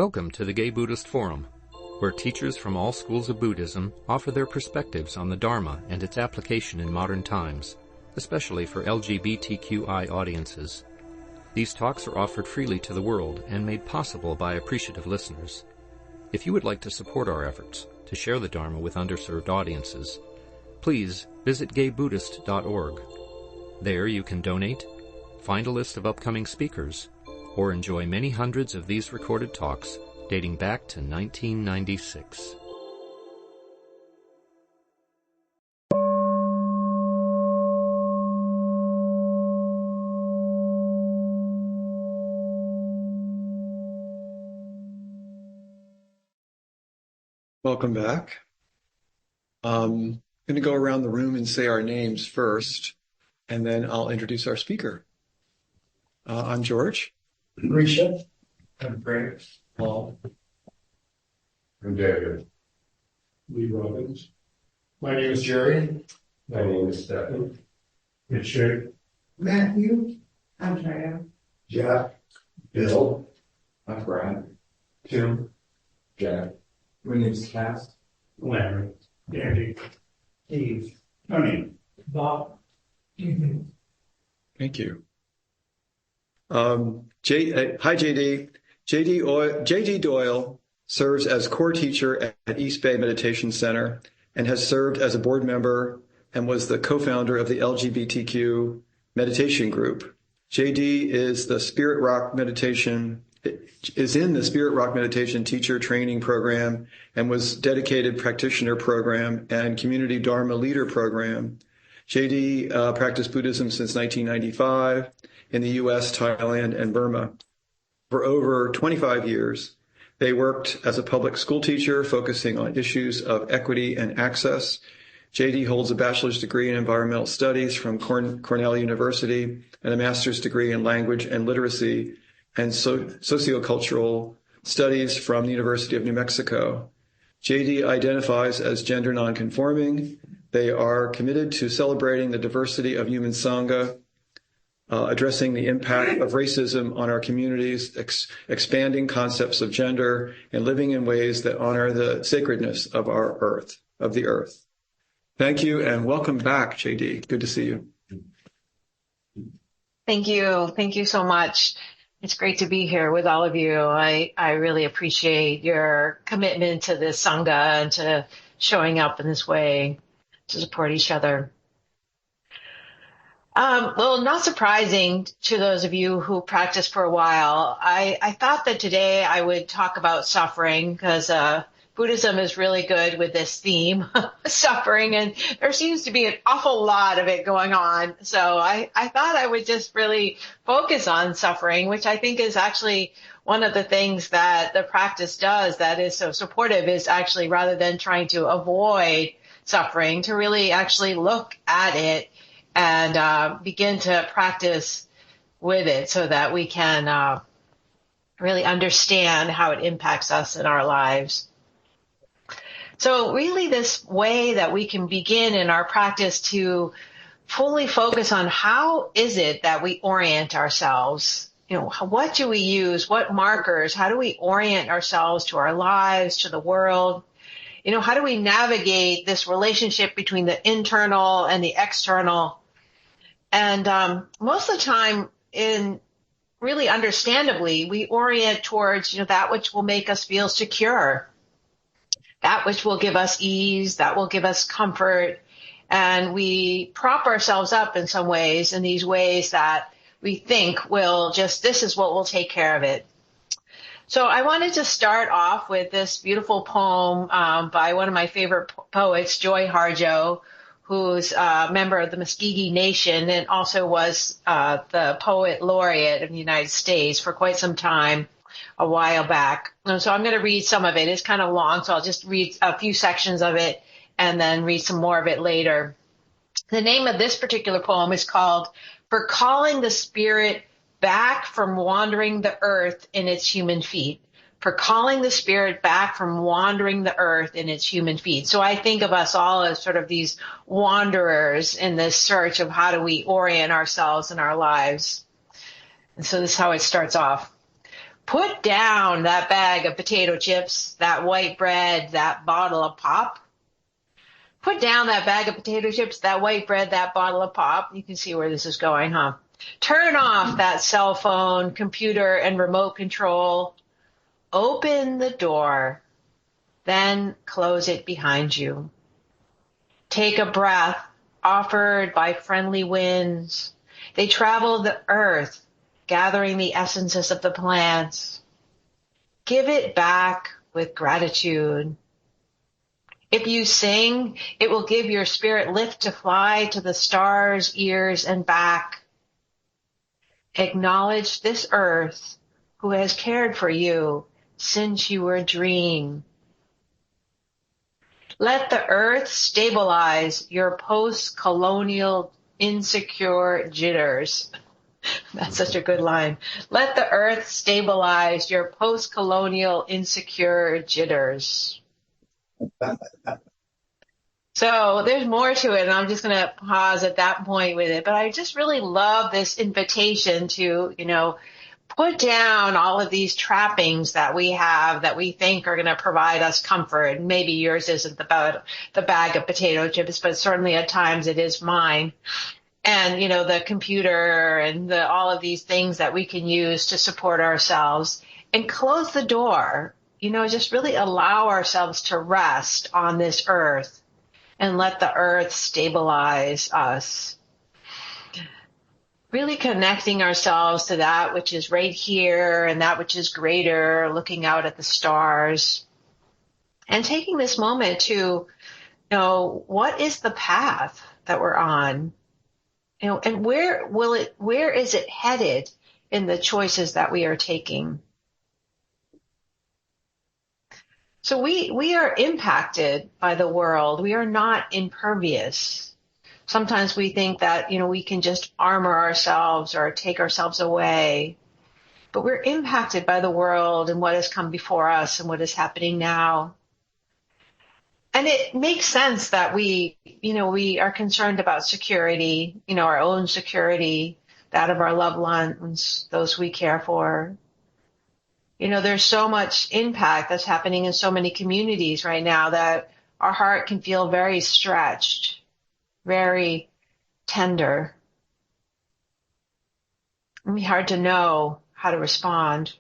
Welcome to the Gay Buddhist Forum, where teachers from all schools of Buddhism offer their perspectives on the Dharma and its application in modern times, especially for LGBTQI audiences. These talks are offered freely to the world and made possible by appreciative listeners. If you would like to support our efforts to share the Dharma with underserved audiences, please visit gaybuddhist.org. There you can donate, find a list of upcoming speakers, or enjoy many hundreds of these recorded talks dating back to 1996. Welcome back. I'm going to go around the room and say our names first, and then I'll introduce our speaker. I'm George. Risha. I'm Frank. Paul. I'm David. Lee Robbins. My name is Jerry. My name is Stephen. Richard. Matthew. Andrea. Jeff. Bill. I'm Brad. Tim. Jack. My name is Cass. Larry. Andy. Steve. Tony. Bob. Thank you. Hi, JD. JD Doyle serves as core teacher at East Bay Meditation Center and has served as a board member and was the co-founder of the LGBTQ meditation group. JD is in the Spirit Rock Meditation teacher training program and was dedicated practitioner program and community Dharma leader program. JD practiced Buddhism since 1995 in the U.S., Thailand, and Burma. For over 25 years, they worked as a public school teacher focusing on issues of equity and access. JD holds a bachelor's degree in environmental studies from Cornell University and a master's degree in language and literacy and sociocultural studies from the University of New Mexico. JD identifies as gender nonconforming. They are committed to celebrating the diversity of human sangha, addressing the impact of racism on our communities, expanding concepts of gender, and living in ways that honor the sacredness of our earth, of the earth. Thank you, and welcome back, JD. Good to see you. Thank you. Thank you so much. It's great to be here with all of you. I really appreciate your commitment to this Sangha and to showing up in this way to support each other. Well, not surprising to those of you who practice for a while, I thought that today I would talk about suffering because Buddhism is really good with this theme, suffering, and there seems to be an awful lot of it going on. So I thought I would just really focus on suffering, which I think is actually one of the things that the practice does that is so supportive is actually rather than trying to avoid suffering, to really actually look at it and begin to practice with it so that we can really understand how it impacts us in our lives. So really this way that we can begin in our practice to fully focus on how is it that we orient ourselves? What do we use? What markers? How do we orient ourselves to our lives, to the world? How do we navigate this relationship between the internal and the external? And most of the time, really understandably, we orient towards that which will make us feel secure, that which will give us ease, that will give us comfort, and we prop ourselves up in some ways, in these ways that we think this is what will take care of it. So I wanted to start off with this beautiful poem by one of my favorite poets, Joy Harjo, who's a member of the Muscogee Nation and also was the poet laureate of the United States for quite some time, a while back. And so I'm going to read some of it. It's kind of long, so I'll just read a few sections of it and then read some more of it later. The name of this particular poem is called For Calling the Spirit Back from Wandering the Earth in Its Human Feet. For calling the spirit back from wandering the earth in its human feet. So I think of us all as sort of these wanderers in this search of how do we orient ourselves in our lives. And so this is how it starts off. Put down that bag of potato chips, that white bread, that bottle of pop. Put down that bag of potato chips, that white bread, that bottle of pop. You can see where this is going, huh? Turn off that cell phone, computer, and remote control. Open the door, then close it behind you. Take a breath offered by friendly winds. They travel the earth, gathering the essences of the plants. Give it back with gratitude. If you sing, it will give your spirit lift to fly to the stars, ears, and back. Acknowledge this earth who has cared for you since you were a dream. Let the earth stabilize your post-colonial insecure jitters. That's such a good line. Let the earth stabilize your post-colonial insecure jitters. So there's more to it, and I'm just going to pause at that point with it. But I just really love this invitation to, put down all of these trappings that we have that we think are going to provide us comfort. Maybe yours isn't the bag of potato chips, but certainly at times it is mine. And, the computer and all of these things that we can use to support ourselves, and close the door, just really allow ourselves to rest on this earth and let the earth stabilize us. Really connecting ourselves to that which is right here and that which is greater, looking out at the stars, and taking this moment to know what is the path that we're on, and where is it headed in the choices that we are taking. So we are impacted by the world. We are not impervious. Sometimes we think that, we can just armor ourselves or take ourselves away, but we're impacted by the world and what has come before us and what is happening now. And it makes sense that we are concerned about security, our own security, that of our loved ones, those we care for. There's so much impact that's happening in so many communities right now that our heart can feel very stretched, very tender. It can be hard to know how to respond.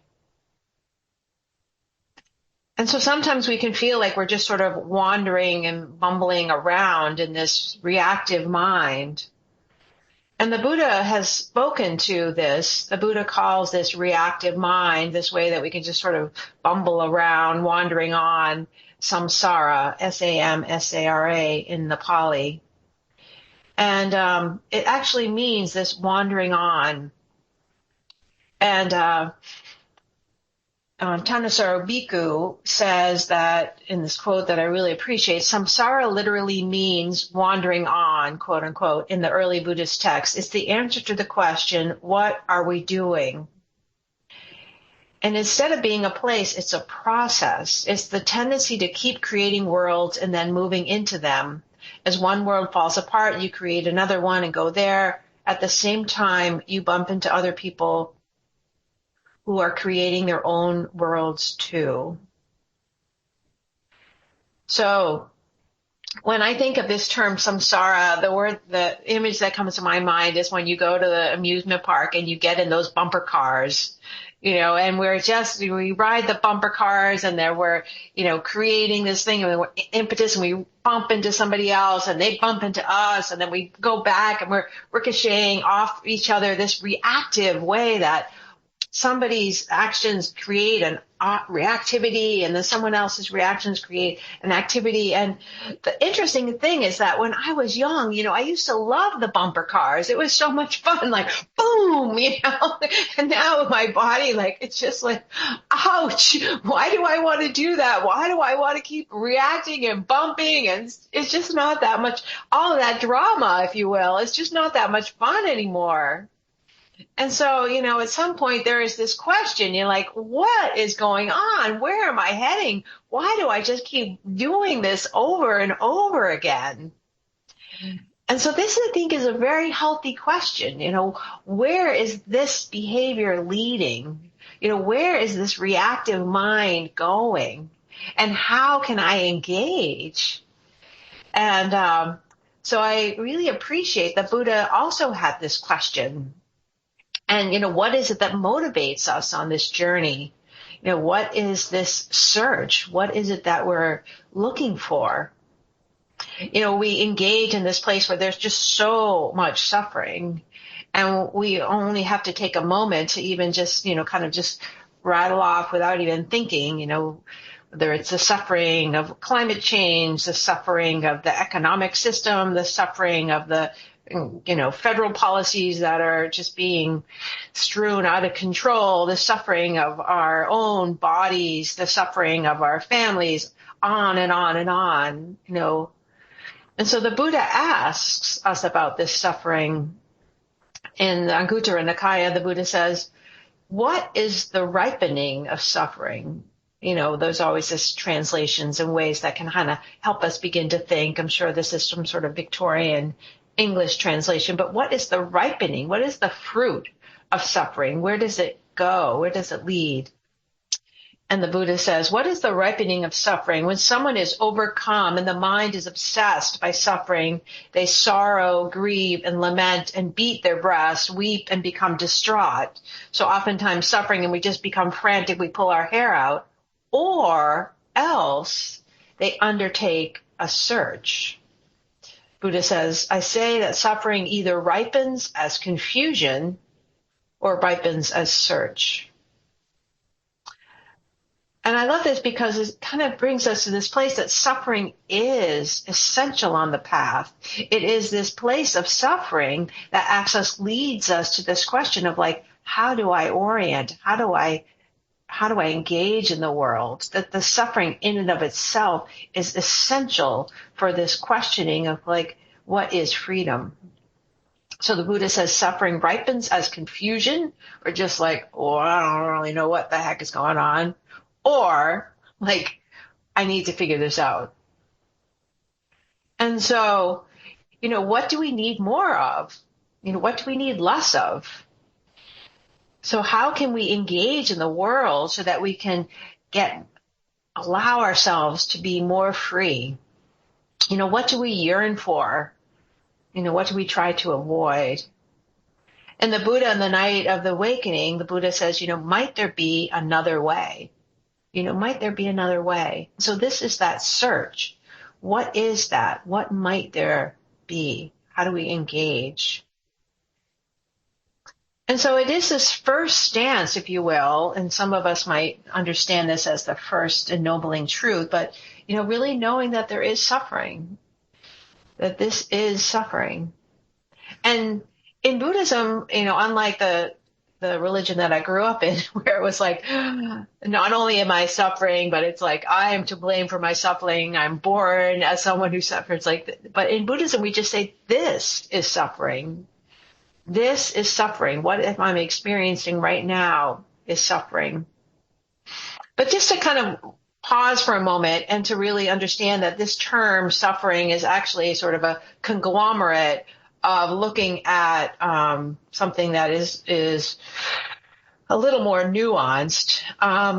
And so sometimes we can feel like we're just sort of wandering and bumbling around in this reactive mind. And the Buddha has spoken to this. The Buddha calls this reactive mind, this way that we can just sort of bumble around, wandering on, samsara, S-A-M-S-A-R-A in the Pali. And it actually means this wandering on. And Thanissaro Bhikkhu says that, in this quote that I really appreciate, samsara literally means wandering on, quote unquote, in the early Buddhist text. It's the answer to the question, what are we doing? And instead of being a place, it's a process. It's the tendency to keep creating worlds and then moving into them. As one world falls apart, you create another one and go there. At the same time, you bump into other people who are creating their own worlds too. So when I think of this term samsara, the image that comes to my mind is when you go to the amusement park and you get in those bumper cars, and we ride the bumper cars, and there we're, creating this thing, and we're impetus, and we bump into somebody else, and they bump into us, and then we go back, and we're ricocheting off each other, this reactive way that somebody's actions create an reactivity, and then someone else's reactions create an activity. And the interesting thing is that when I was young, I used to love the bumper cars. It was so much fun, like boom, and now my body, it's just like, ouch, why do I want to do that? Why do I want to keep reacting and bumping? And it's just not that much, all of that drama, if you will. It's just not that much fun anymore. And so, at some point there is this question, you're like, what is going on? Where am I heading? Why do I just keep doing this over and over again? And so this, I think, is a very healthy question. Where is this behavior leading? where is this reactive mind going? And how can I engage? And so I really appreciate that Buddha also had this question. And, what is it that motivates us on this journey? What is this search? What is it that we're looking for? We engage in this place where there's just so much suffering, and we only have to take a moment to even just, kind of just rattle off without even thinking, whether it's the suffering of climate change, the suffering of the economic system, the suffering of the, federal policies that are just being strewn out of control, the suffering of our own bodies, the suffering of our families, on and on and on, And so the Buddha asks us about this suffering. In the Anguttara Nikaya, the Buddha says, what is the ripening of suffering? There's always this translations and ways that can kind of help us begin to think. I'm sure this is some sort of Victorian English translation, but what is the ripening? What is the fruit of suffering? Where does it go? Where does it lead? And the Buddha says, what is the ripening of suffering? When someone is overcome and the mind is obsessed by suffering, they sorrow, grieve, and lament and beat their breast, weep, and become distraught. So oftentimes suffering and we just become frantic, we pull our hair out. Or else they undertake a search. Buddha says, I say that suffering either ripens as confusion or ripens as search. And I love this because it kind of brings us to this place that suffering is essential on the path. It is this place of suffering that leads us to this question of like, how do I orient? How do I engage in the world? That the suffering in and of itself is essential for this questioning of like, what is freedom? So the Buddha says suffering ripens as confusion, or just like, I don't really know what the heck is going on. Or like, I need to figure this out. And so, what do we need more of? What do we need less of? So how can we engage in the world so that we can allow ourselves to be more free? What do we yearn for? What do we try to avoid? And the Buddha, on the night of the awakening, the Buddha says, might there be another way? Might there be another way? So this is that search. What is that? What might there be? How do we engage? And so it is this first stance, if you will, and some of us might understand this as the first ennobling truth, but, really knowing that there is suffering, that this is suffering. And in Buddhism, unlike the religion that I grew up in, where it was like, not only am I suffering, but it's like, I am to blame for my suffering. I'm born as someone who suffers. But in Buddhism, we just say, this is suffering. This is suffering. What if I'm experiencing right now is suffering. But just to kind of pause for a moment and to really understand that this term suffering is actually sort of a conglomerate of looking at something that is a little more nuanced.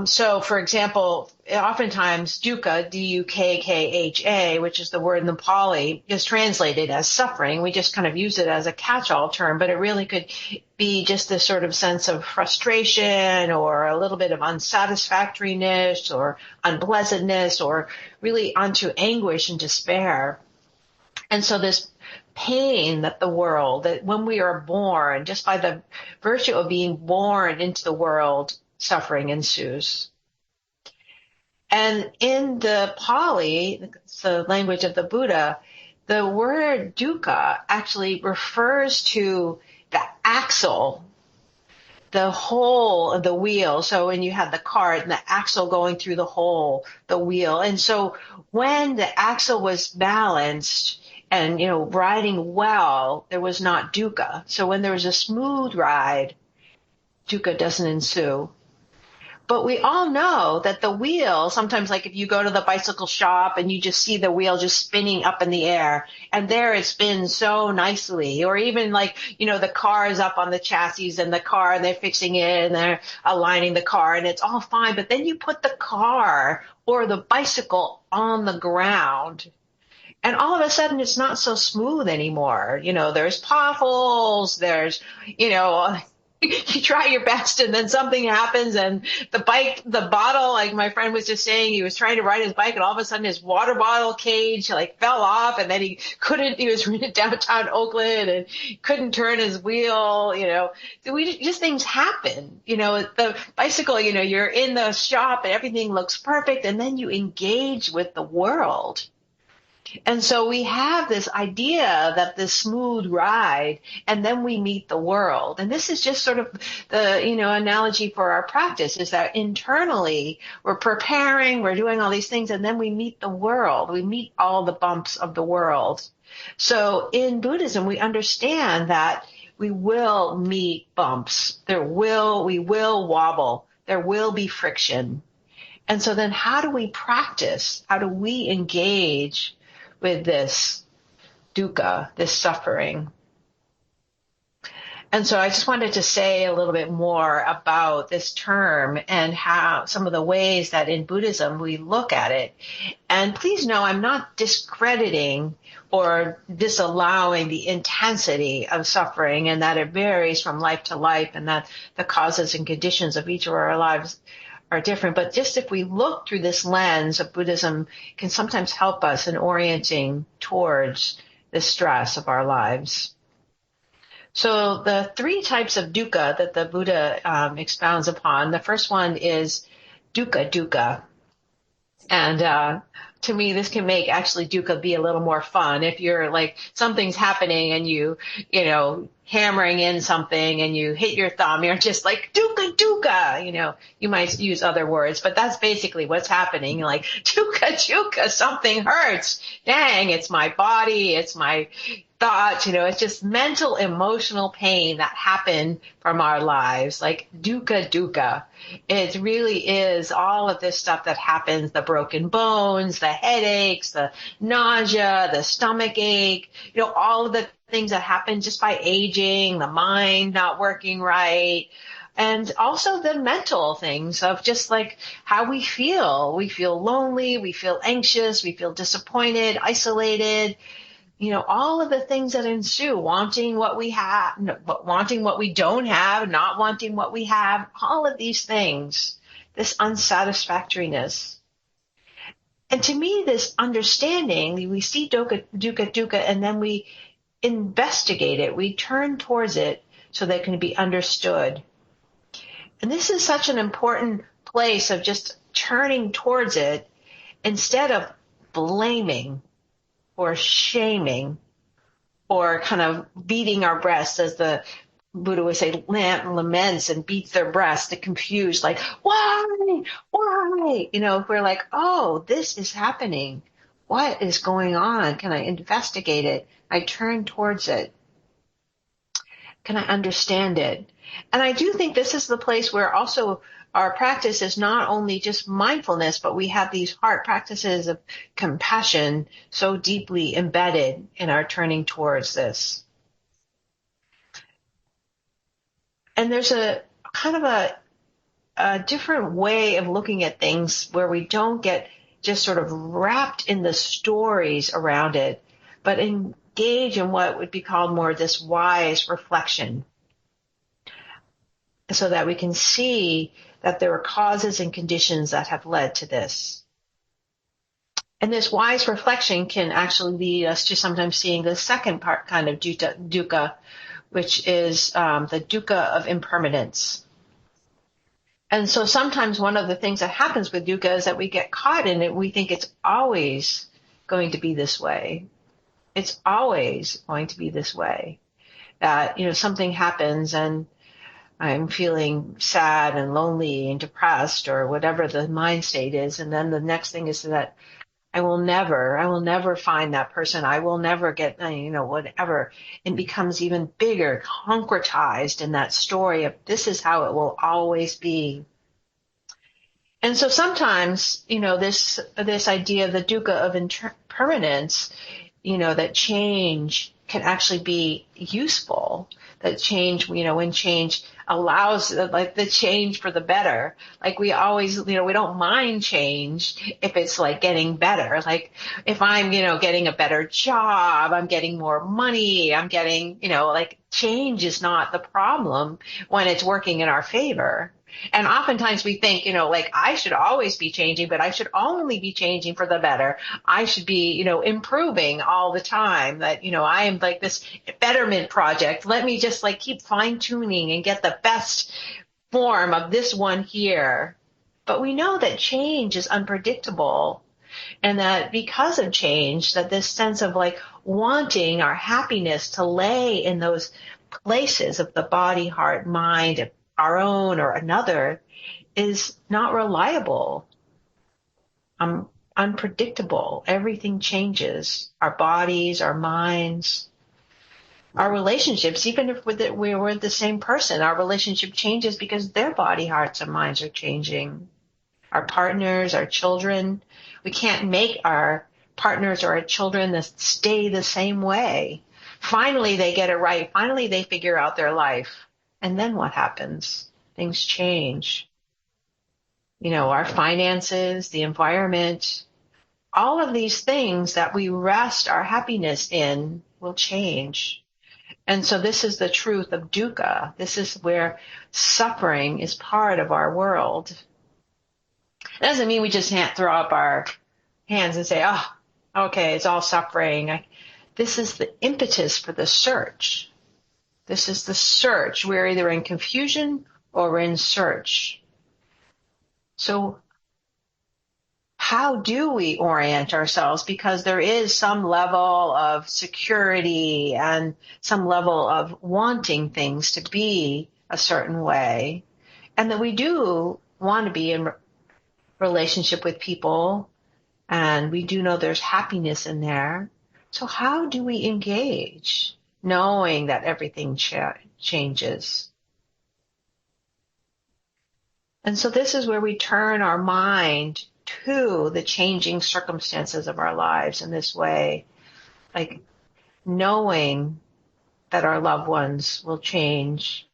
So, for example, oftentimes dukkha, D-U-K-K-H-A, which is the word in the Pali, is translated as suffering. We just kind of use it as a catch-all term, but it really could be just this sort of sense of frustration or a little bit of unsatisfactoriness or unpleasantness or really onto anguish and despair. And so this pain that when we are born, just by the virtue of being born into the world, suffering ensues. And in the Pali, the language of the Buddha, the word dukkha actually refers to the axle, the hole of the wheel. So when you have the cart and the axle going through the wheel. And so when the axle was balanced, and, riding well, there was not dukkha. So when there was a smooth ride, dukkha doesn't ensue. But we all know that the wheel, sometimes like if you go to the bicycle shop and you just see the wheel just spinning up in the air, and there it spins so nicely, or even like, the car is up on the chassis and the car, and they're fixing it and they're aligning the car and it's all fine. But then you put the car or the bicycle on the ground, and all of a sudden it's not so smooth anymore. There's potholes, there's, you try your best and then something happens and the bottle, like my friend was just saying, he was trying to ride his bike and all of a sudden his water bottle cage fell off, and then he was in downtown Oakland and couldn't turn his wheel, just things happen. The bicycle, you're in the shop and everything looks perfect, and then you engage with the world. And so we have this idea that this smooth ride, and then we meet the world. And this is just sort of the, analogy for our practice, is that internally we're preparing, we're doing all these things, and then we meet the world. We meet all the bumps of the world. So in Buddhism, we understand that we will meet bumps. We will wobble. There will be friction. And so then how do we practice? How do we engage with this dukkha, this suffering? And so I just wanted to say a little bit more about this term and how some of the ways that in Buddhism we look at it. And please know I'm not discrediting or disallowing the intensity of suffering, and that it varies from life to life, and that the causes and conditions of each of our lives are different. But just if we look through this lens of Buddhism, can sometimes help us in orienting towards the stress of our lives. So the three types of dukkha that the Buddha expounds upon, the first one is dukkha-dukkha. And to me, this can make actually dukkha be a little more fun. If you're like, something's happening and you hammering in something and you hit your thumb, you're just like, dukkha-dukkha, you might use other words, but that's basically what's happening. You're like, dukkha-dukkha, something hurts. Dang, it's my body, it's my thoughts, it's just mental, emotional pain that happened from our lives, like dukkha-dukkha. It really is all of this stuff that happens, the broken bones, the headaches, the nausea, the stomach ache, all of the things that happen just by aging, the mind not working right. And also the mental things of just like how we feel. We feel lonely, we feel anxious, we feel disappointed, isolated. All of the things that ensue, wanting what we have, wanting what we don't have, not wanting what we have, all of these things, this unsatisfactoriness. And to me, this understanding, we see dukkha-dukkha, and then we investigate it. We turn towards it so that it can be understood. And this is such an important place of just turning towards it instead of blaming or shaming or kind of beating our breasts, as the Buddha would say, laments and beats their breasts, to confuse, like, why? If we're like, oh, this is happening. What is going on? Can I investigate it? I turn towards it. Can I understand it? And I do think this is the place where also our practice is not only just mindfulness, but we have these heart practices of compassion so deeply embedded in our turning towards this. And there's a kind of a different way of looking at things where we don't get just sort of wrapped in the stories around it, but engage in what would be called more this wise reflection, so that we can see that there are causes and conditions that have led to this. And this wise reflection can actually lead us to sometimes seeing the second part kind of dukkha, which is the dukkha of impermanence. And so sometimes one of the things that happens with dukkha is that we get caught in it. We think it's always going to be this way. It's always going to be this way. That, something happens and I'm feeling sad and lonely and depressed, or whatever the mind state is. And then the next thing is that I will never find that person. I will never get, whatever. It becomes even bigger, concretized in that story of this is how it will always be. And so sometimes, this idea of the dukkha of impermanence, that change can actually be useful. That change, when change allows, like the change for the better. Like we always, we don't mind change if it's like getting better. Like if I'm, getting a better job, I'm getting more money, I'm getting, like change is not the problem when it's working in our favor. And oftentimes we think, like I should always be changing, but I should only be changing for the better. I should be, improving all the time. That, I am like this betterment project. Let me just like keep fine tuning and get the best form of this one here. But we know that change is unpredictable. And that because of change, that this sense of like wanting our happiness to lay in those places of the body, heart, mind, our own or another, is not reliable, unpredictable. Everything changes. Our bodies, our minds, our relationships, even if we were the same person, our relationship changes because their body, hearts, and minds are changing. Our partners, our children, we can't make our partners or our children stay the same way. Finally, they get it right. Finally, they figure out their life. And then what happens? Things change. Our finances, the environment, all of these things that we rest our happiness in will change. And so this is the truth of dukkha. This is where suffering is part of our world. It doesn't mean we just can't throw up our hands and say, oh, okay, it's all suffering. This is the impetus for the search. This is the search. We're either in confusion or we're in search. So how do we orient ourselves? Because there is some level of security and some level of wanting things to be a certain way. And that we do want to be in relationship with people. And we do know there's happiness in there. So how do we engage, knowing that everything changes? And so this is where we turn our mind to the changing circumstances of our lives in this way, like knowing that our loved ones will change.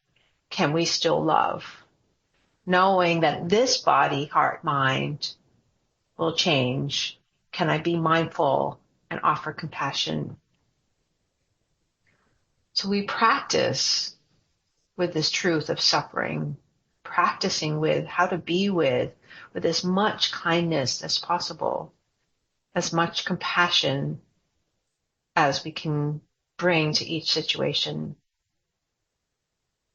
Can we still love? Knowing that this body, heart, mind will change. Can I be mindful and offer compassion? So we practice with this truth of suffering, practicing with how to be with as much kindness as possible, as much compassion as we can bring to each situation,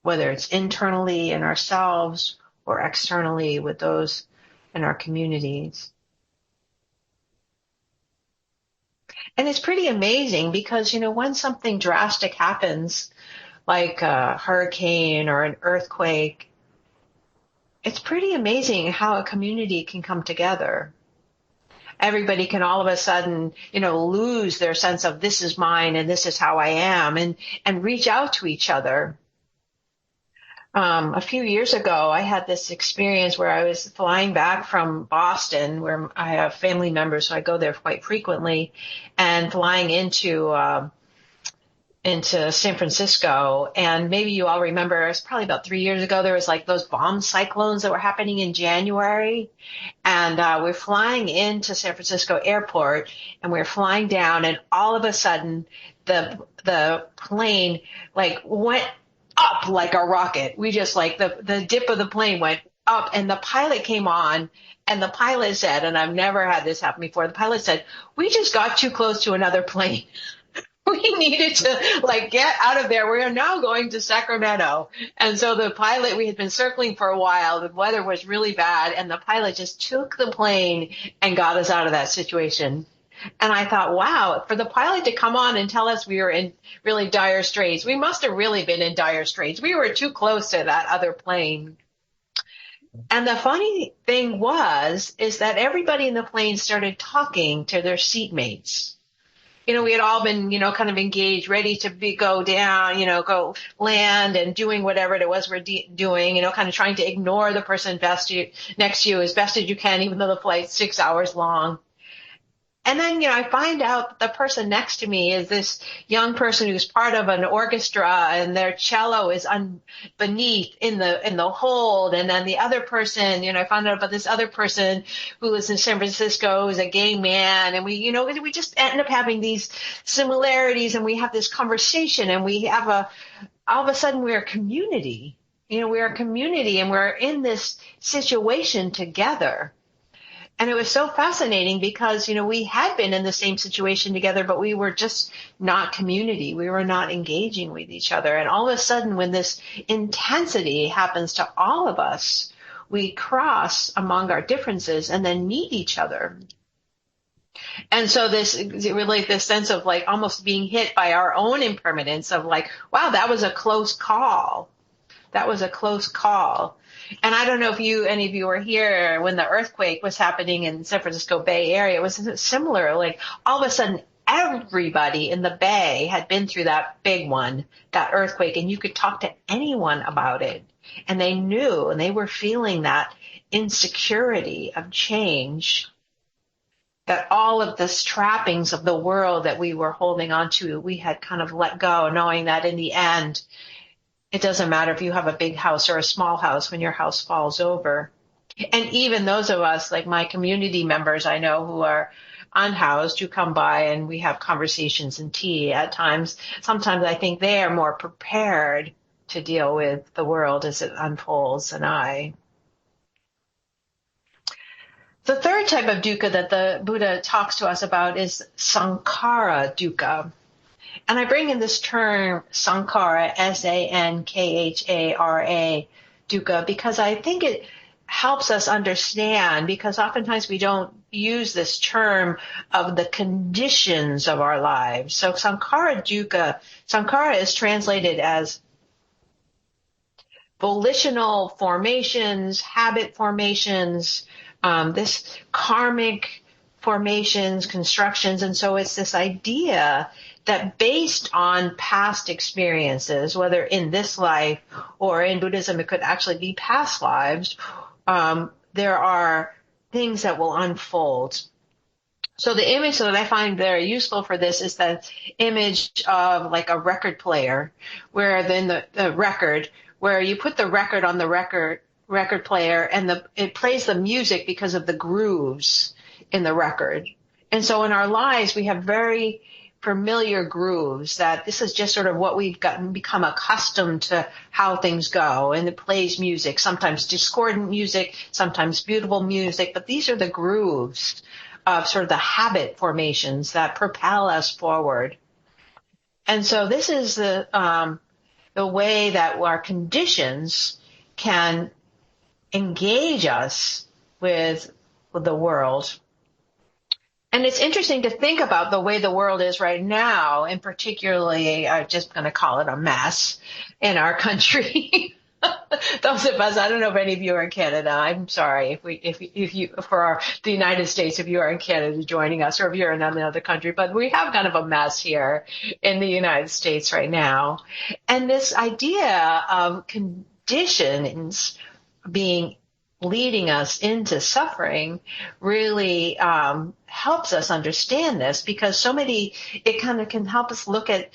whether it's internally in ourselves or externally with those in our communities. And it's pretty amazing because, when something drastic happens, like a hurricane or an earthquake, it's pretty amazing how a community can come together. Everybody can all of a sudden, lose their sense of this is mine and this is how I am, and reach out to each other. A few years ago, I had this experience where I was flying back from Boston, where I have family members, so I go there quite frequently, and flying into San Francisco. And maybe you all remember, it was probably about 3 years ago, there was like those bomb cyclones that were happening in January. And we're flying into San Francisco airport, and we're flying down, and all of a sudden the plane like went up like a rocket. We just like the dip of the plane went up, and the pilot came on, and the pilot said, and I've never had this happen before, the pilot said, we just got too close to another plane. We needed to get out of there. We are now going to Sacramento. And so the pilot, we had been circling for a while. The weather was really bad, and the pilot just took the plane and got us out of that situation. And I thought, wow, for the pilot to come on and tell us we were in really dire straits, we must have really been in dire straits. We were too close to that other plane. And the funny thing is that everybody in the plane started talking to their seatmates. we had all been, kind of engaged, ready to go down, go land and doing whatever it was we're doing, kind of trying to ignore the person next to you as best as you can, even though the flight's 6 hours long. And then, I find out the person next to me is this young person who's part of an orchestra, and their cello is beneath in the hold. And then the other person, I found out about this other person who lives in San Francisco, who's a gay man. And we just end up having these similarities, and we have this conversation, and all of a sudden we're a community. We're a community, and we're in this situation together. And it was so fascinating because, we had been in the same situation together, but we were just not community. We were not engaging with each other. And all of a sudden, when this intensity happens to all of us, we cross among our differences and then meet each other. And so this sense of like almost being hit by our own impermanence of like, wow, that was a close call. That was a close call. And I don't know if any of you were here when the earthquake was happening in San Francisco Bay Area. It was similar. Like all of a sudden, everybody in the Bay had been through that big one, that earthquake, and you could talk to anyone about it. And they knew, and they were feeling that insecurity of change, that all of the trappings of the world that we were holding on to, we had kind of let go, knowing that in the end, it doesn't matter if you have a big house or a small house when your house falls over. And even those of us, like my community members I know who are unhoused, who come by and we have conversations and tea at times. Sometimes I think they are more prepared to deal with the world as it unfolds than I. The third type of dukkha that the Buddha talks to us about is sankhara dukkha. And I bring in this term sankhara, S-A-N-K-H-A-R-A, dukkha, because I think it helps us understand, because oftentimes we don't use this term of the conditions of our lives. So sankhara dukkha, sankhara is translated as volitional formations, habit formations, this karmic formations, constructions. And so it's this idea that based on past experiences, whether in this life or in Buddhism, it could actually be past lives, there are things that will unfold. So the image that I find very useful for this is the image of like a record player, where then the record, where you put the record on the record player and it plays the music because of the grooves in the record. And so in our lives, we have very familiar grooves that this is just sort of what we've become accustomed to how things go. And it plays music, sometimes discordant music, sometimes beautiful music, but these are the grooves of sort of the habit formations that propel us forward. And so this is the way that our conditions can engage us with the world. And it's interesting to think about the way the world is right now, and particularly, I'm just going to call it a mess in our country. Those of us, I don't know if any of you are in Canada. I'm sorry if you for the United States, if you are in Canada joining us, or if you're in another country, but we have kind of a mess here in the United States right now. And this idea of conditions leading us into suffering really helps us understand this, because it kind of can help us look at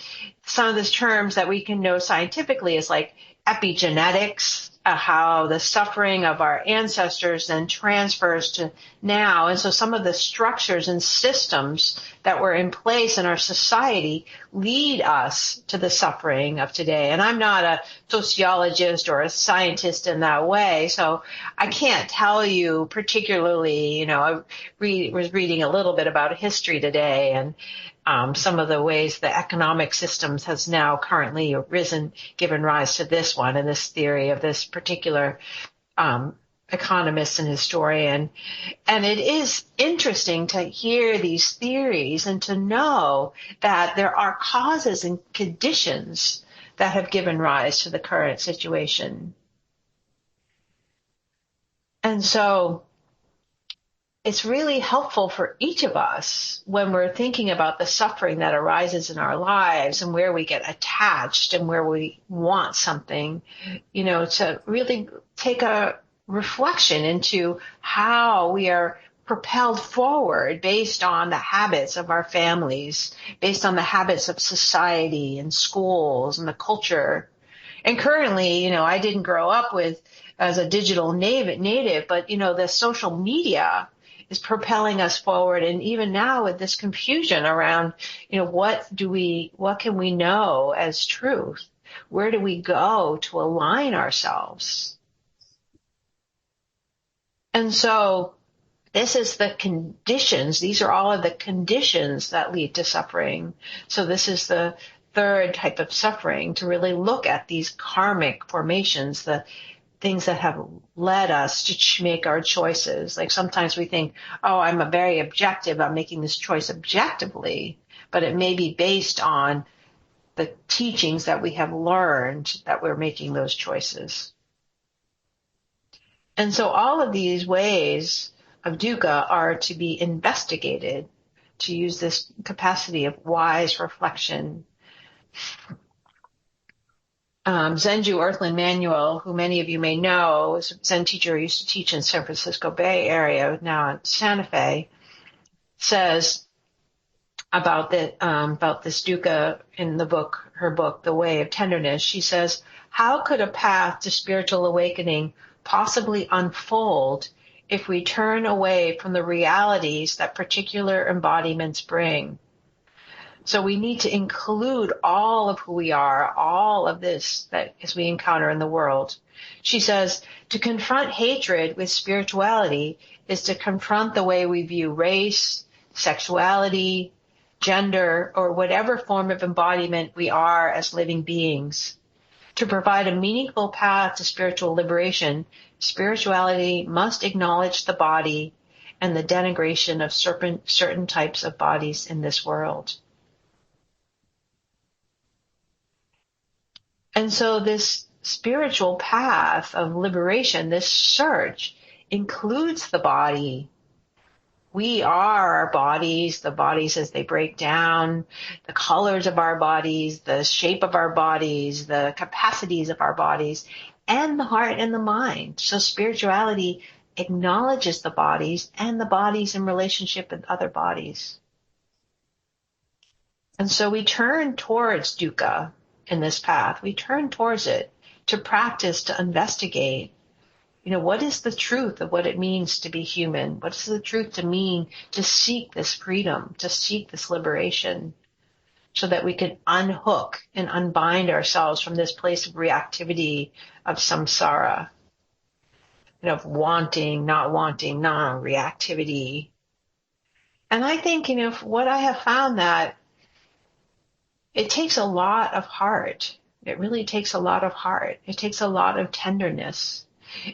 some of these terms that we can know scientifically as like epigenetics, how the suffering of our ancestors then transfers to now. And so some of the structures and systems that were in place in our society lead us to the suffering of today. And I'm not a sociologist or a scientist in that way, so I can't tell you particularly, I was reading a little bit about history today, and some of the ways the economic systems has now currently given rise to this one and this theory of this particular economist and historian. And it is interesting to hear these theories and to know that there are causes and conditions that have given rise to the current situation. And so it's really helpful for each of us when we're thinking about the suffering that arises in our lives and where we get attached and where we want something, to really take a reflection into how we are propelled forward based on the habits of our families, based on the habits of society and schools and the culture. And currently, I didn't grow up as a digital native, but, the social media is propelling us forward. And even now with this confusion around, what can we know as truth? Where do we go to align ourselves? And so this is the conditions. These are all of the conditions that lead to suffering. So this is the third type of suffering, to really look at these karmic formations, the things that have led us to make our choices. Like sometimes we think, oh, I'm very objective. I'm making this choice objectively, but it may be based on the teachings that we have learned that we're making those choices. And so all of these ways of dukkha are to be investigated, to use this capacity of wise reflection. Zenju Earthland Manuel, who many of you may know, is a Zen teacher who used to teach in San Francisco Bay Area, now in Santa Fe, says about this dukkha in her book, The Way of Tenderness. She says, how could a path to spiritual awakening possibly unfold if we turn away from the realities that particular embodiments bring? So we need to include all of who we are, all of this that as we encounter in the world. She says, to confront hatred with spirituality is to confront the way we view race, sexuality, gender, or whatever form of embodiment we are as living beings. To provide a meaningful path to spiritual liberation, spirituality must acknowledge the body and the denigration of certain types of bodies in this world. And so this spiritual path of liberation, this search, includes the body. We are our bodies, the bodies as they break down, the colors of our bodies, the shape of our bodies, the capacities of our bodies, and the heart and the mind. So spirituality acknowledges the bodies and the bodies in relationship with other bodies. And so we turn towards dukkha in this path. We turn towards it to practice, to investigate. What is the truth of what it means to be human? What is the truth to mean to seek this freedom, to seek this liberation, so that we can unhook and unbind ourselves from this place of reactivity, of samsara, of wanting, non-reactivity. And I think, what I have found that it takes a lot of heart. It really takes a lot of heart. It takes a lot of tenderness.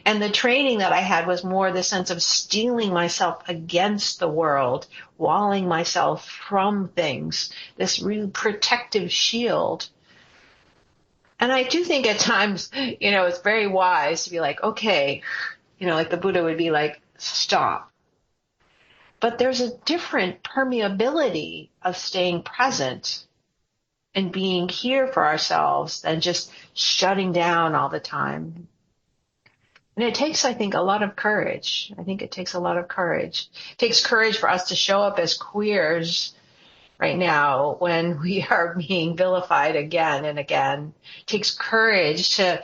And the training that I had was more the sense of steeling myself against the world, walling myself from things, this real protective shield. And I do think at times, it's very wise to be like, okay, like the Buddha would be like, stop. But there's a different permeability of staying present and being here for ourselves than just shutting down all the time. And it takes, I think, a lot of courage. It takes a lot of courage. It takes courage for us to show up as queers right now when we are being vilified again and again. It takes courage to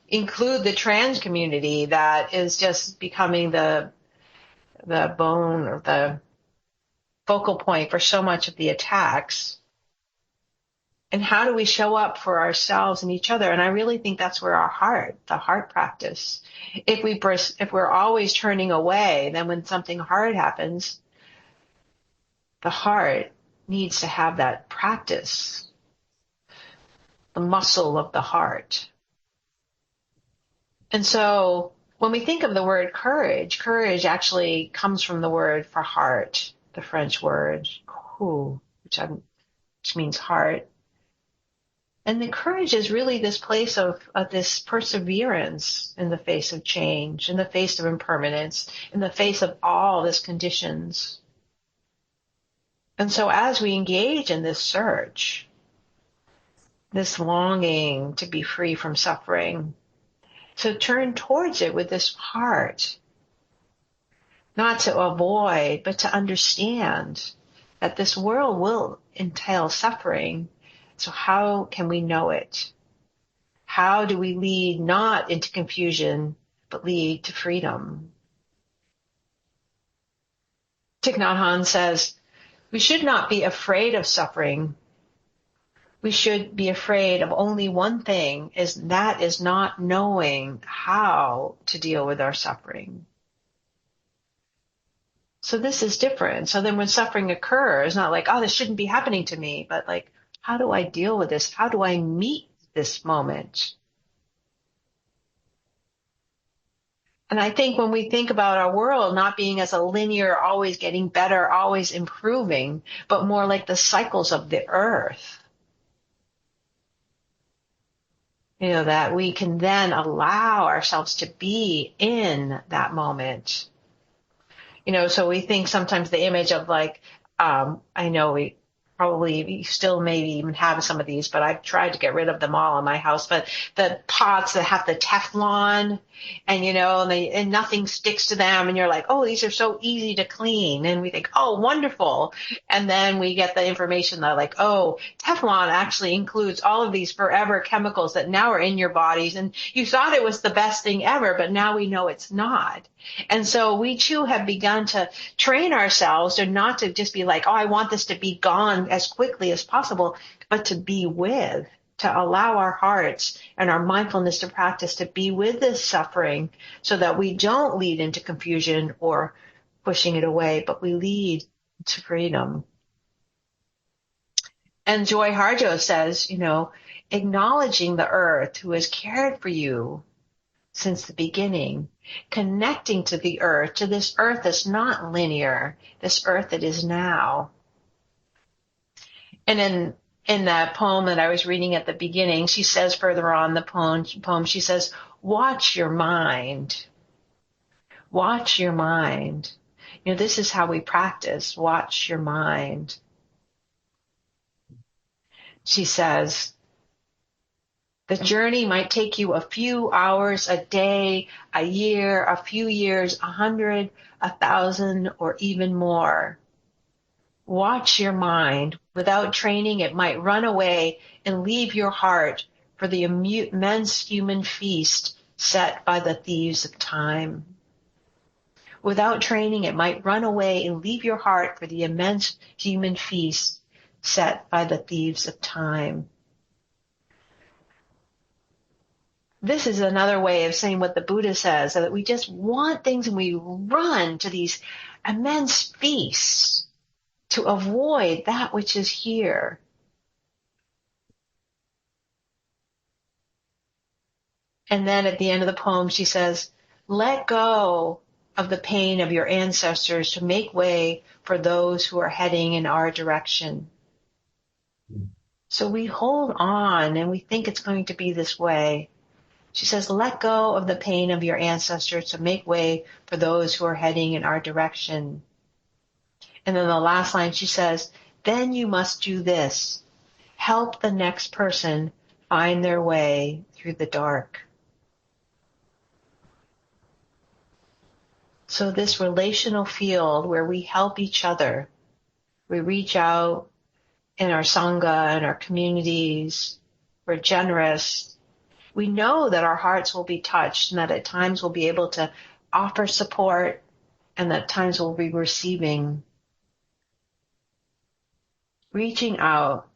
include the trans community that is just becoming the bone or the focal point for so much of the attacks. And how do we show up for ourselves and each other? And I really think that's where the heart practice. If we're always turning away, then when something hard happens, the heart needs to have that practice, the muscle of the heart. And so when we think of the word courage actually comes from the word for heart, the French word, which means heart. And the courage is really this place of this perseverance in the face of change, in the face of impermanence, in the face of all these conditions. And so as we engage in this search, this longing to be free from suffering, to turn towards it with this heart, not to avoid, but to understand that this world will entail suffering. So how can we know it? How do we lead not into confusion, but lead to freedom? Thich Nhat Hanh says, we should not be afraid of suffering. We should be afraid of only one thing, that is not knowing how to deal with our suffering. So this is different. So then when suffering occurs, not like, oh, this shouldn't be happening to me, but like, how do I deal with this? How do I meet this moment? And I think when we think about our world not being as a linear, always getting better, always improving, but more like the cycles of the earth, that we can then allow ourselves to be in that moment. So we think sometimes the image of like, I know we still maybe even have some of these, but I've tried to get rid of them all in my house. But the pots that have the Teflon and, and nothing sticks to them. And you're like, oh, these are so easy to clean. And we think, oh, wonderful. And then we get the information that like, oh, Teflon actually includes all of these forever chemicals that now are in your bodies. And you thought it was the best thing ever, but now we know it's not. And so we too have begun to train ourselves to not to just be like, oh, I want this to be gone as quickly as possible, but to be with, to allow our hearts and our mindfulness to practice to be with this suffering so that we don't lead into confusion or pushing it away, but we lead to freedom. And Joy Harjo says, acknowledging the earth who has cared for you since the beginning, connecting to the earth, to this earth that's not linear, this earth that is now. And in that poem that I was reading at the beginning, she says further on the poem, she says, watch your mind. Watch your mind. This is how we practice. Watch your mind. She says, the journey might take you a few hours, a day, a year, a few years, 100, 1,000, or even more. Watch your mind. Without training, it might run away and leave your heart for the immense human feast set by the thieves of time. Without training, it might run away and leave your heart for the immense human feast set by the thieves of time. This is another way of saying what the Buddha says, that we just want things and we run to these immense feasts to avoid that which is here. And then at the end of the poem, she says, let go of the pain of your ancestors to make way for those who are heading in our direction. So we hold on and we think it's going to be this way. She says, let go of the pain of your ancestors to make way for those who are heading in our direction. And then the last line, she says, then you must do this. Help the next person find their way through the dark. So this relational field where we help each other, we reach out in our sangha and our communities, we're generous. We know that our hearts will be touched and that at times we'll be able to offer support and that at times we'll be receiving. Reaching out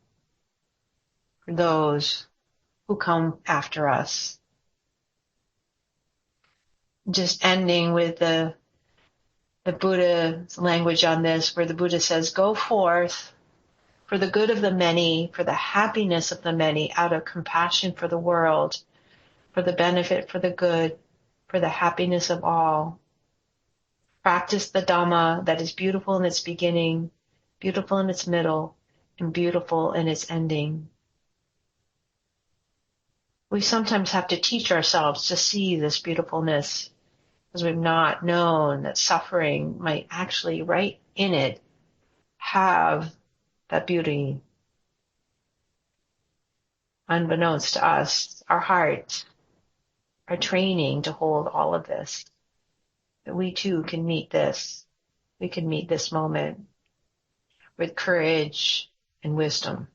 for those who come after us. Just ending with the Buddha's language on this, where the Buddha says, go forth for the good of the many, for the happiness of the many, out of compassion for the world, for the benefit, for the good, for the happiness of all. Practice the Dhamma that is beautiful in its beginning, beautiful in its middle, and beautiful in its ending. we sometimes have to teach ourselves to see this beautifulness because we've not known that suffering might actually, right in it, have that beauty. Unbeknownst to us, our hearts are training to hold all of this. That we too can meet this. We can meet this moment with courage and wisdom.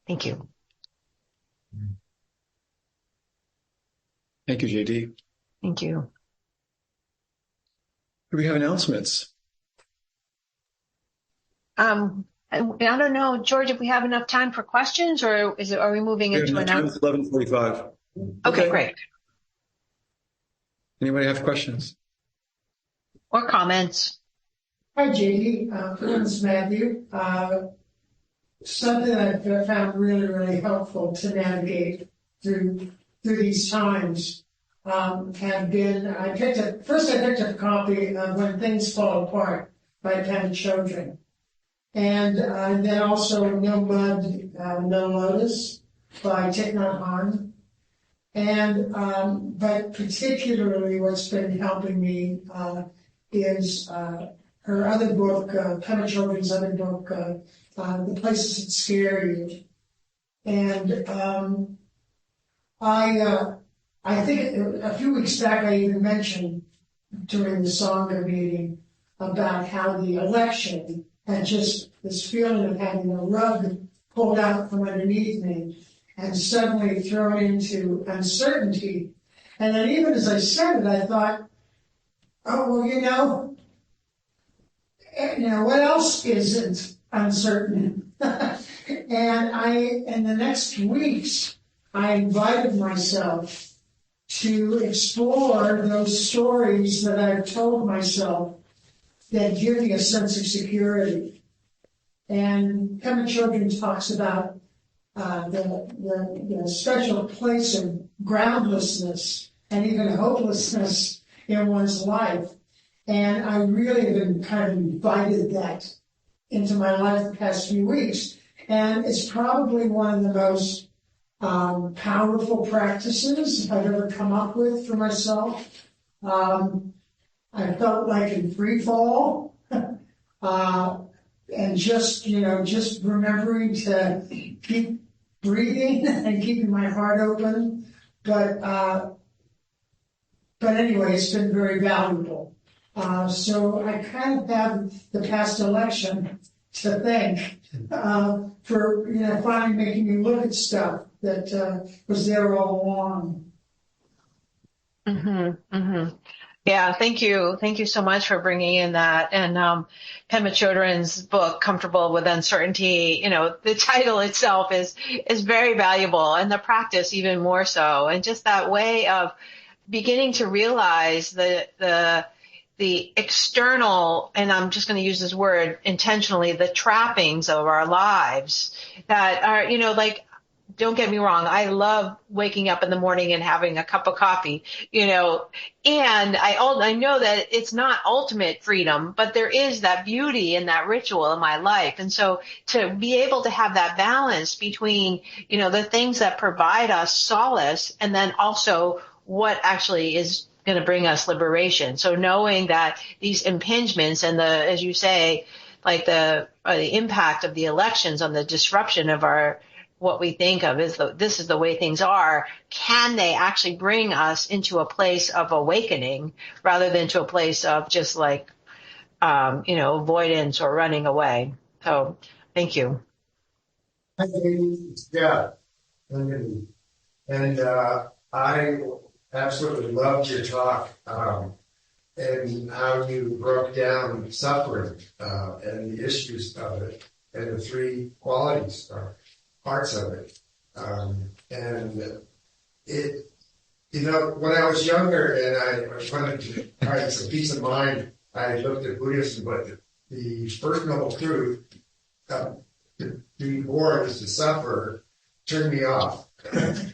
Thank you. Thank you, JD. Thank you. Do we have announcements? I don't know, George, if we have enough time for questions, or are we moving into announcements? 11:45. Okay, great. Anybody have questions? Or comments? Hi, JD. My name is Matthew. Something I've found really, really helpful to navigate through these times have been, I picked up a copy of When Things Fall Apart by Pema Chodron. And then also No Mud, No Lotus by Thich Nhat Hanh. And, but particularly what's been helping me is her other book, Pema Chodron's other book, The Places That Scare You. And I think a few weeks back I even mentioned during the Sangha meeting about how the election and just this feeling of having a rug pulled out from underneath me and suddenly thrown into uncertainty. And then even as I said it, I thought, oh, well, you know, what else isn't uncertain? And in the next weeks, I invited myself to explore those stories that I've told myself that give me a sense of security. And Pema Chodron talks about the special place of groundlessness and even hopelessness in one's life. And I really have been kind of invited that into my life the past few weeks. And it's probably one of the most powerful practices I've ever come up with for myself. I felt like in free fall, and just remembering to keep breathing and keeping my heart open. But anyway, it's been very valuable. So I kind of have the past election to thank for finally making me look at stuff that was there all along. Mm-hmm, mm-hmm. Yeah, thank you. Thank you so much for bringing in that. And Pema Chodron's book, Comfortable with Uncertainty, the title itself is very valuable, and the practice even more so. And just that way of beginning to realize the external, and I'm just going to use this word intentionally, the trappings of our lives that are, don't get me wrong, I love waking up in the morning and having a cup of coffee, and I know that it's not ultimate freedom, but there is that beauty and that ritual in my life. And so to be able to have that balance between, the things that provide us solace and then also what actually is going to bring us liberation. So knowing that these impingements and as you say, like the impact of the elections on the disruption of what we think of is this is the way things are, can they actually bring us into a place of awakening rather than to a place of just avoidance or running away. So thank you. Yeah. And I absolutely loved your talk and how you broke down suffering and the issues of it and the three qualities parts of it. And it, when I was younger and I wanted to find some peace of mind, I looked at Buddhism, but the first noble truth, to be born is to suffer, turned me off. They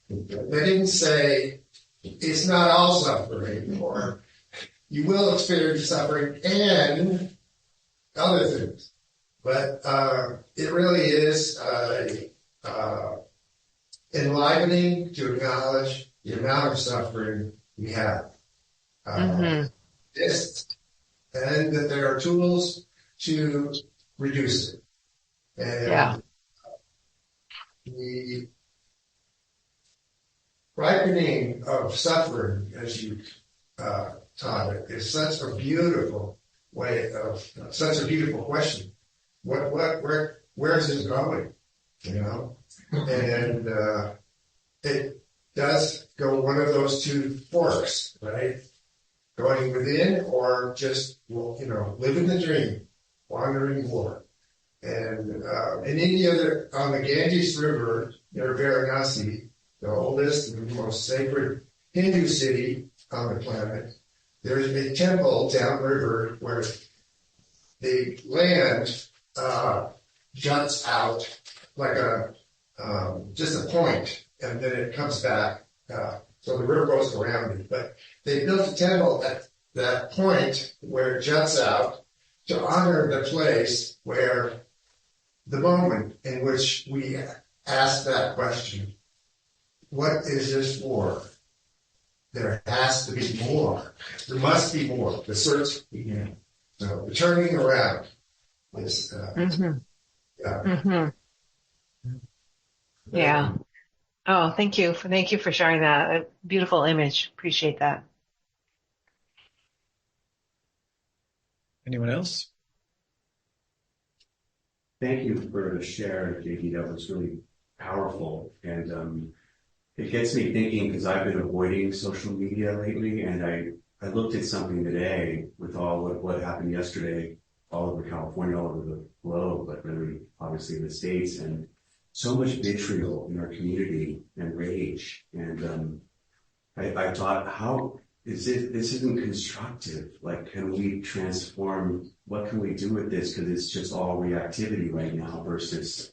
didn't say, it's not all suffering, or you will experience suffering and other things. But it really is enlivening to acknowledge the amount of suffering we have. This, and that there are tools to reduce it. And the ripening of suffering, as you taught it, is such a beautiful way of, such a beautiful question. Where is this going? You know? And it does go one of those two forks, right? Going within or just, you know, living the dream, wandering more. And in India, on the Ganges River near Varanasi, the oldest and most sacred Hindu city on the planet, there's a temple downriver where the land juts out like just a point, and then it comes back. So the river goes around it. But they built a temple at that point where it juts out to honor the place where the moment in which we ask that question, what is this for? There has to be more. There must be more. The search began. So the turning around is, Yeah. Oh, thank you. Thank you for sharing that. A beautiful image. Appreciate that. Anyone else? Thank you for the share, JD. That was really powerful. And it gets me thinking, because I've been avoiding social media lately, and I looked at something today with all of what happened yesterday all over California, all over the globe, but really obviously in the States, and so much vitriol in our community and rage. And I thought, how is it, this isn't constructive. Like, can we transform? What can we do with this? Because it's just all reactivity right now versus,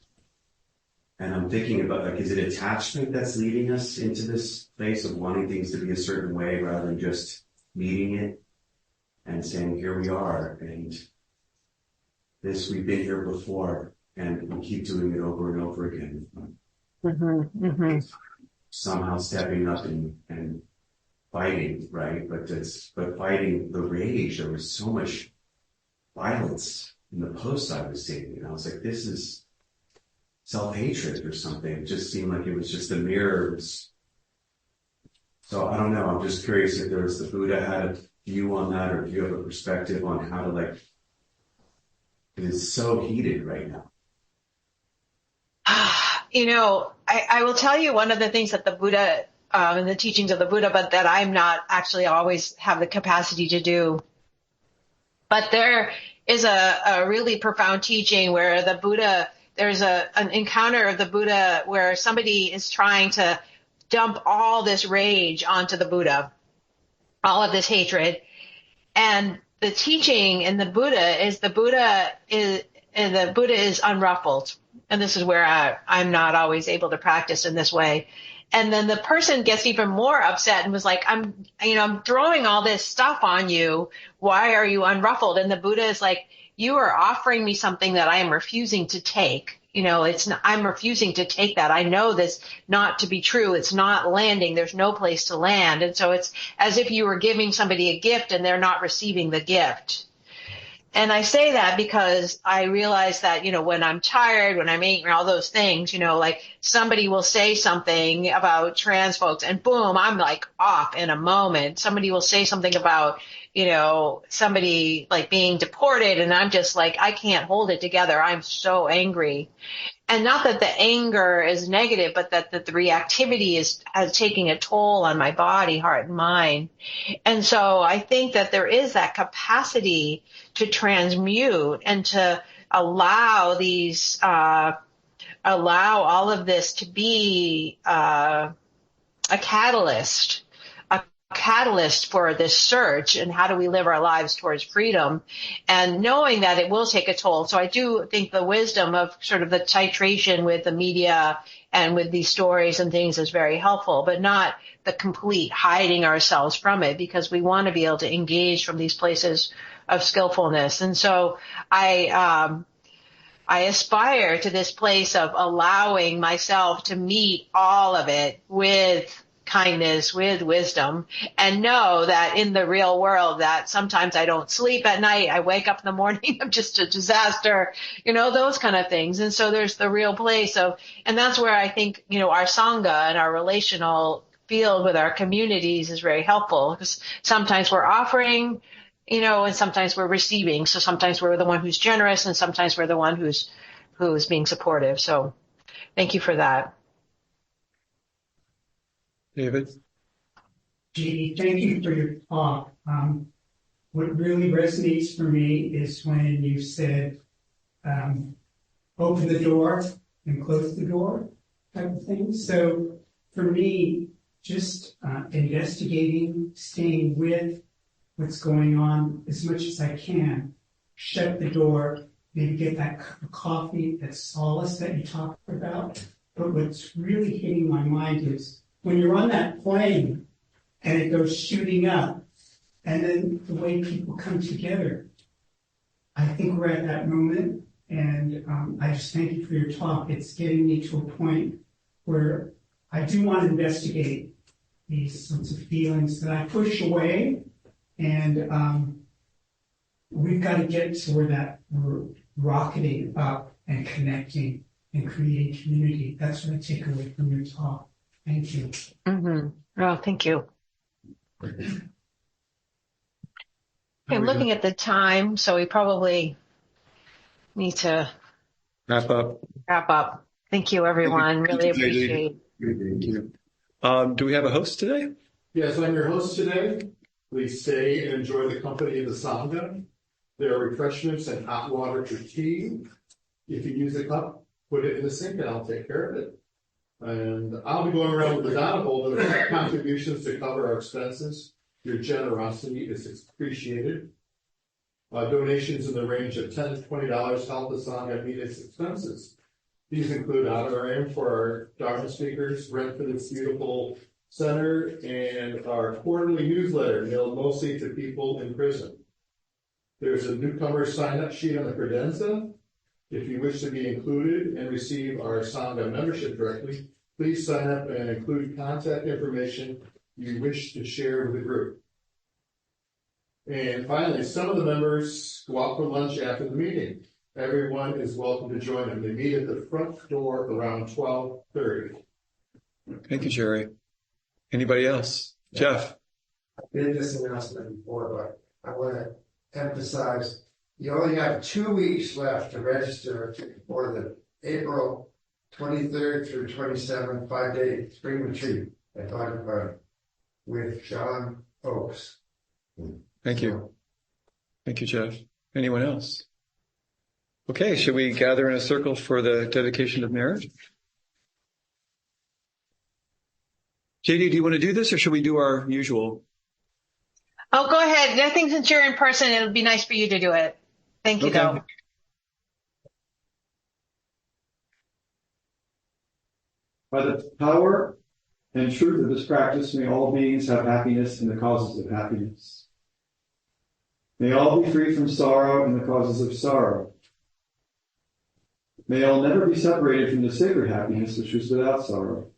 and I'm thinking about, like, is it attachment that's leading us into this place of wanting things to be a certain way rather than just meeting it and saying, here we are, and this, we've been here before, and we keep doing it over and over again. Somehow stepping up and fighting, right? But fighting the rage. There was so much violence in the posts I was seeing, and I was like, this is self-hatred or something. It just seemed like it was just a mirror. So I don't know. I'm just curious if there was, the Buddha had a view on that, or if you have a perspective on how to, like, it is so heated right now. You know, I will tell you one of the things that the Buddha, and the teachings of the Buddha, but that I'm not actually always have the capacity to do. But there is a really profound teaching where the Buddha, there's an encounter of the Buddha where somebody is trying to dump all this rage onto the Buddha, all of this hatred. And the teaching in the Buddha is the Buddha is unruffled. And this is where I'm not always able to practice in this way. And then the person gets even more upset and was like, I'm throwing all this stuff on you. Why are you unruffled? And the Buddha is like, you are offering me something that I am refusing to take. You know, I'm refusing to take that. I know this not to be true. It's not landing. There's no place to land. And so it's as if you were giving somebody a gift and they're not receiving the gift. And I say that because I realize that, you know, when I'm tired, when I'm angry, all those things, you know, like somebody will say something about trans folks and boom, I'm like off in a moment. Somebody will say something about, you know, somebody like being deported and I'm just like, I can't hold it together. I'm so angry. And not that the anger is negative, but that the reactivity is taking a toll on my body, heart, and mind. And so I think that there is that capacity to transmute and to allow all of this to be a catalyst for this search and how do we live our lives towards freedom, and knowing that it will take a toll. So I do think the wisdom of sort of the titration with the media and with these stories and things is very helpful, but not the complete hiding ourselves from it, because we want to be able to engage from these places of skillfulness. And so I I aspire to this place of allowing myself to meet all of it with kindness, with wisdom, and know that in the real world that sometimes I don't sleep at night, I wake up in the morning, I'm just a disaster, those kind of things. And so there's the real place of, and that's where I think, our Sangha and our relational field with our communities is very helpful, because sometimes we're offering, and sometimes we're receiving. So sometimes we're the one who's generous, and sometimes we're the one who's being supportive. So thank you for that. David? Jeannie, thank you for your talk. What really resonates for me is when you said, open the door and close the door type of thing. So for me, just investigating, staying with what's going on as much as I can, shut the door, maybe get that cup of coffee, that solace that you talked about. But what's really hitting my mind is when you're on that plane and it goes shooting up, and then the way people come together, I think we're at that moment, and I just thank you for your talk. It's getting me to a point where I do want to investigate these sorts of feelings that I push away, and we've got to get to where that we're rocketing up and connecting and creating community. That's what I take away from your talk. Thank you. Mm-hmm. Oh, thank you. I'm looking at the time, so we probably need to Wrap up. Thank you, everyone. Really appreciate it. Thank you. Do we have a host today? Yes, I'm your host today. Please stay and enjoy the company of the Sangha. There are refreshments and hot water for tea. If you use a cup, put it in the sink and I'll take care of it. And I'll be going around with the Donna holder with contributions to cover our expenses. Your generosity is appreciated. Donations in the range of $10 to $20 help the Sangha meet its expenses. These include honorarium for our Dharma speakers, rent for this beautiful center, and our quarterly newsletter mailed mostly to people in prison. There's a newcomer sign-up sheet on the credenza. If you wish to be included and receive our Sangha membership directly, please sign up and include contact information you wish to share with the group. And finally, some of the members go out for lunch after the meeting. Everyone is welcome to join them. They meet at the front door around 12:30. Thank you, Jerry. Anybody else? Jeff? I did this announcement before, but I want to emphasize you only have 2 weeks left to register for the April 23rd through 27th 5-day spring retreat at Garden Park with John Oakes. Thank you. Thank you, Jeff. Anyone else? Okay, should we gather in a circle for the dedication of marriage? JD, do you want to do this or should we do our usual? Oh, go ahead. I think since you're in person, it would be nice for you to do it. Thank you, though. By the power and truth of this practice, may all beings have happiness and the causes of happiness. May all be free from sorrow and the causes of sorrow. May all never be separated from the sacred happiness which is without sorrow.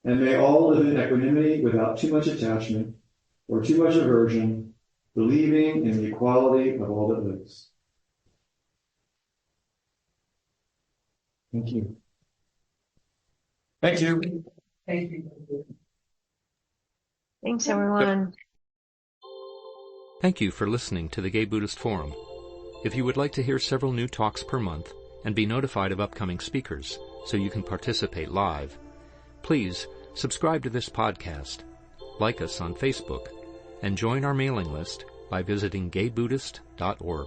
And may all live in equanimity without too much attachment or too much aversion, believing in the equality of all that lives. Thank you. Thank you. Thank you. Thanks, everyone. Thank you for listening to the Gay Buddhist Forum. If you would like to hear several new talks per month and be notified of upcoming speakers so you can participate live, please subscribe to this podcast, like us on Facebook, and join our mailing list by visiting gaybuddhist.org.